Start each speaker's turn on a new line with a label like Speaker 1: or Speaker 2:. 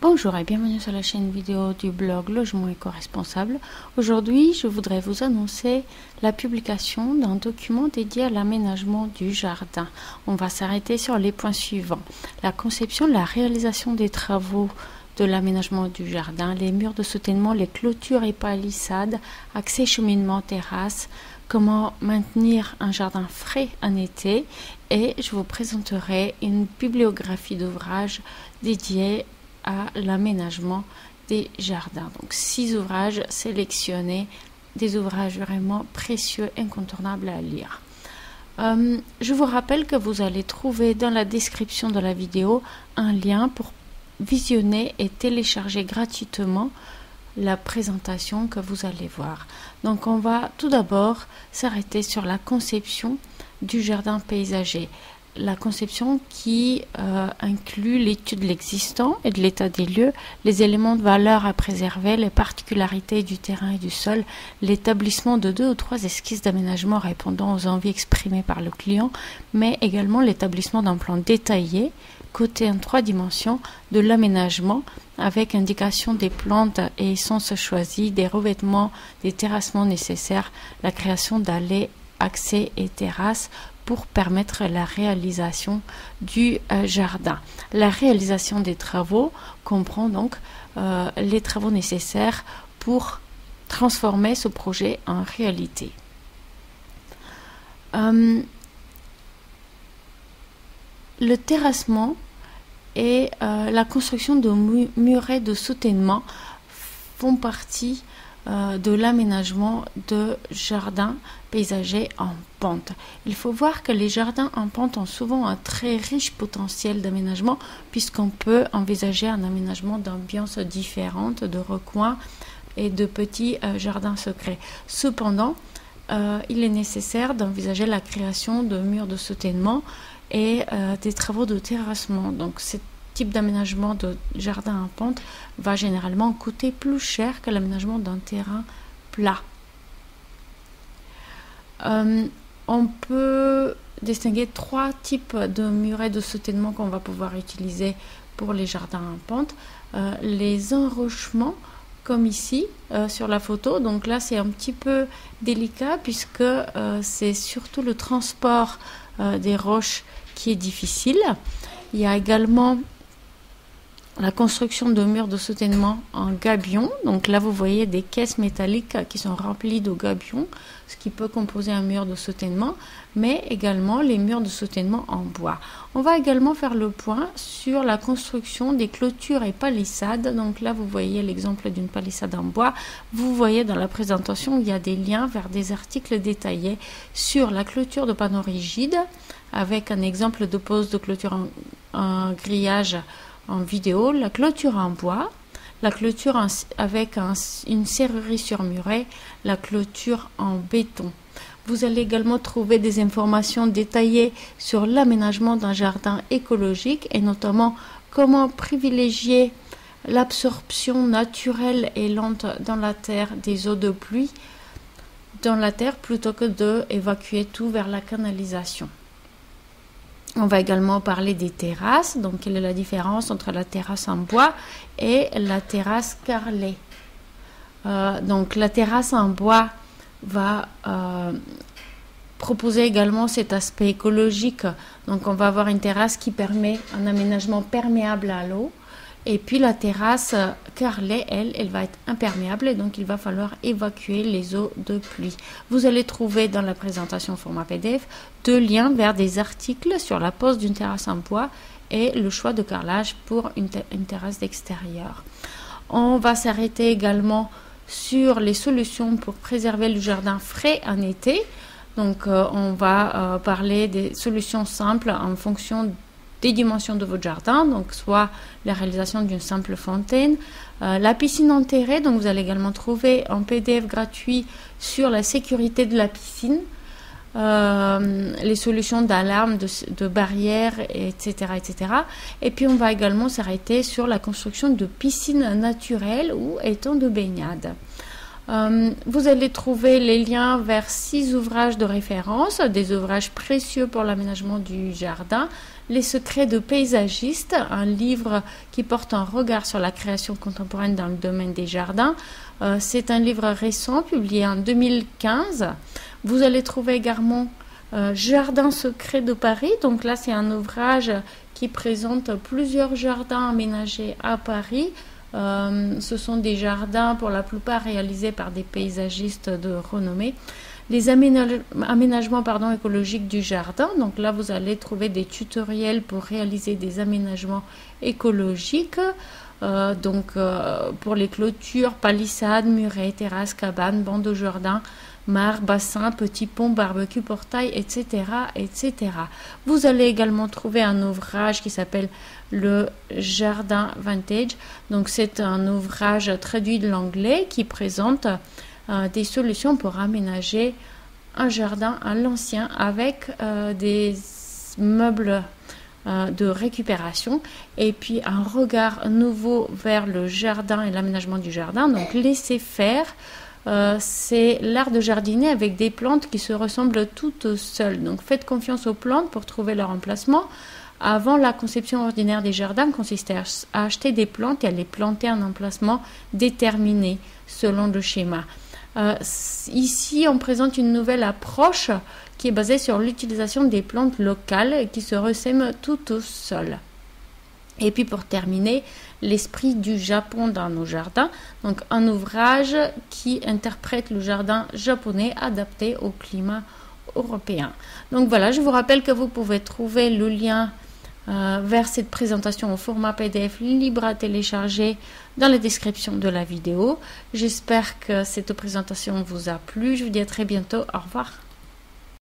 Speaker 1: Bonjour et bienvenue sur la chaîne vidéo du blog Logement éco-responsable. Aujourd'hui, je voudrais vous annoncer la publication d'un document dédié à l'aménagement du jardin. On va s'arrêter sur les points suivants. La conception, la réalisation des travaux de l'aménagement du jardin, les murs de soutènement, les clôtures et palissades, accès, cheminement, terrasse, comment maintenir un jardin frais en été, et je vous présenterai une bibliographie d'ouvrages dédiés à l'aménagement des jardins. Donc 6 ouvrages sélectionnés, des ouvrages vraiment précieux, incontournables à lire. Je vous rappelle que vous allez trouver dans la description de la vidéo un lien pour visionner et télécharger gratuitement la présentation que vous allez voir. Donc on va tout d'abord s'arrêter sur la conception du jardin paysager. La conception qui inclut l'étude de l'existant et de l'état des lieux, les éléments de valeur à préserver, les particularités du terrain et du sol, l'établissement de 2 ou 3 esquisses d'aménagement répondant aux envies exprimées par le client, mais également l'établissement d'un plan détaillé, coté en 3 dimensions, de l'aménagement avec indication des plantes et essences choisies, des revêtements, des terrassements nécessaires, la création d'allées, accès et terrasses, pour permettre la réalisation du jardin. La réalisation des travaux comprend donc les travaux nécessaires pour transformer ce projet en réalité. Le terrassement et la construction de murets de soutènement font partie de l'aménagement de jardins paysagers en pente. Il faut voir que les jardins en pente ont souvent un très riche potentiel d'aménagement puisqu'on peut envisager un aménagement d'ambiances différentes, de recoins et de petits jardins secrets. Cependant, il est nécessaire d'envisager la création de murs de soutènement et des travaux de terrassement. Donc ce type d'aménagement de jardin en pente va généralement coûter plus cher que l'aménagement d'un terrain plat. On peut distinguer 3 types de murets de soutènement qu'on va pouvoir utiliser pour les jardins en pente. Les enrochements, comme ici sur la photo, donc là c'est un petit peu délicat puisque c'est surtout le transport des roches qui est difficile. Il y a également la construction de murs de soutènement en gabion. Donc là, vous voyez des caisses métalliques qui sont remplies de gabions, ce qui peut composer un mur de soutènement, mais également les murs de soutènement en bois. On va également faire le point sur la construction des clôtures et palissades. Donc là, vous voyez l'exemple d'une palissade en bois. Vous voyez dans la présentation, il y a des liens vers des articles détaillés sur la clôture de panneaux rigides, avec un exemple de pose de clôture en grillage en vidéo, la clôture en bois, la clôture avec une serrurerie surmurée, la clôture en béton. Vous allez également trouver des informations détaillées sur l'aménagement d'un jardin écologique et notamment comment privilégier l'absorption naturelle et lente dans la terre des eaux de pluie dans la terre plutôt que d'évacuer tout vers la canalisation. On va également parler des terrasses. Donc, quelle est la différence entre la terrasse en bois et la terrasse carrelée? Donc, la terrasse en bois va proposer également cet aspect écologique. Donc, on va avoir une terrasse qui permet un aménagement perméable à l'eau. Et puis, la terrasse carrelée, elle va être imperméable et donc il va falloir évacuer les eaux de pluie. Vous allez trouver dans la présentation format PDF 2 liens vers des articles sur la pose d'une terrasse en bois et le choix de carrelage pour une terrasse d'extérieur. On va s'arrêter également sur les solutions pour préserver le jardin frais en été. Donc, on va parler des solutions simples en fonction des dimensions de votre jardin, donc soit la réalisation d'une simple fontaine, la piscine enterrée, donc vous allez également trouver un PDF gratuit sur la sécurité de la piscine, les solutions d'alarme, de barrières, etc., etc. Et puis on va également s'arrêter sur la construction de piscines naturelles ou étangs de baignade. Vous allez trouver les liens vers 6 ouvrages de référence, des ouvrages précieux pour l'aménagement du jardin, Les secrets de paysagiste, un livre qui porte un regard sur la création contemporaine dans le domaine des jardins. C'est un livre récent, publié en 2015. Vous allez trouver également Jardin secret de Paris. Donc là, c'est un ouvrage qui présente plusieurs jardins aménagés à Paris. Ce sont des jardins pour la plupart réalisés par des paysagistes de renommée. Les aménagements écologiques du jardin. Donc là, vous allez trouver des tutoriels pour réaliser des aménagements écologiques. Pour les clôtures, palissades, murets, terrasses, cabanes, bancs de jardin, mares, bassins, petits ponts, barbecue, portails, etc., etc. Vous allez également trouver un ouvrage qui s'appelle le Jardin Vintage. Donc c'est un ouvrage traduit de l'anglais qui présente des solutions pour aménager un jardin à l'ancien avec des meubles de récupération et puis un regard nouveau vers le jardin et l'aménagement du jardin. Donc laisser faire, c'est l'art de jardiner avec des plantes qui se ressemblent toutes seules. Donc faites confiance aux plantes pour trouver leur emplacement. Avant, la conception ordinaire des jardins consistait à acheter des plantes et à les planter en emplacement déterminé selon le schéma. Ici, on présente une nouvelle approche qui est basée sur l'utilisation des plantes locales qui se ressèment toutes seules. Et puis pour terminer, l'esprit du Japon dans nos jardins, donc un ouvrage qui interprète le jardin japonais adapté au climat européen. Donc voilà, je vous rappelle que vous pouvez trouver le lien vers cette présentation au format PDF libre à télécharger dans la description de la vidéo. J'espère que cette présentation vous a plu. Je vous dis à très bientôt. Au revoir.